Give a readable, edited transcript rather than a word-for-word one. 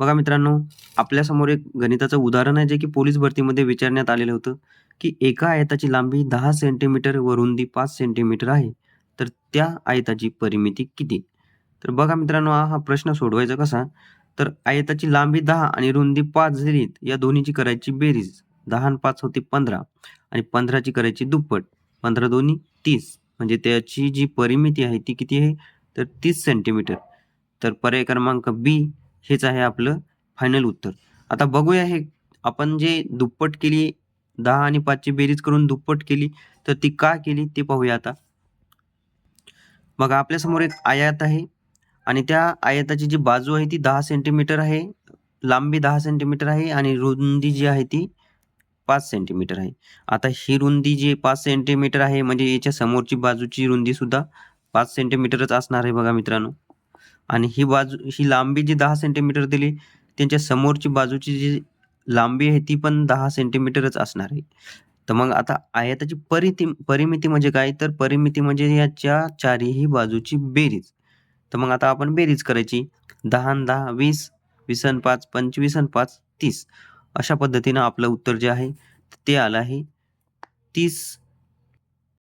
बघा मित्रांनो, आपल्यासमोर एक गणिताचं उदाहरण आहे, जे की पोलीस भरतीमध्ये विचारण्यात आलेलं होतं, की एका आयताची लांबी 10 सेंटीमीटर व रुंदी 5 सेंटीमीटर आहे. तर त्या आयताची परिमिती किती? तर बघा मित्रांनो, हा प्रश्न सोडवायचा कसा? तर आयताची लांबी 10 आणि रुंदी 5 दिलीत, या दोन्हीची करायची बेरीज. 10 आणि 5 होते 15 आणि 15ची करायची दुप्पट. 15 दोन्ही 30 म्हणजे त्याची जी परिमिती आहे ती किती आहे? तर 30 सेंटीमीटर. तर पर्याय क्रमांक बी हेच आहे आपलं फायनल उत्तर. आता बघूया हे आपण जे दुप्पट केली 10 आणि 5 ची बेरीज करून दुप्पट केली, तर ती का केली ते पाहूया आता. बघा आपल्यासमोर एक आयत आहे आणि त्या आयताची जी बाजू आहे ती 10 सेंटीमीटर आहे. लांबी 10 सेंटीमीटर आहे आणि रुंदी जी आहे ती 5 सेंटीमीटर आहे. आता ही रुंदी जी 5 सेंटीमीटर आहे म्हणजे याच्या समोरची बाजूची रुंदी सुद्धा 5 सेंटीमीटरच असणार आहे बघा मित्रांनो. आणि ही लांबी जी 10 सेंटीमीटर दिली, त्यांच्या समोरची बाजूची जी लांबी आहे ती पण 10 सेंटीमीटरच असणार आहे. तर मग आता आयताची परिमिती म्हणजे काय? तर परिमिती म्हणजे याच्या चारही बाजूची बेरीज. तर मग आता आपण बेरीज करायची. 10 आणि 10 20, 20 आणि 5 25 आणि 5 30. अशा पद्धतीनं आपलं उत्तर जे आहे ते आलं आहे 30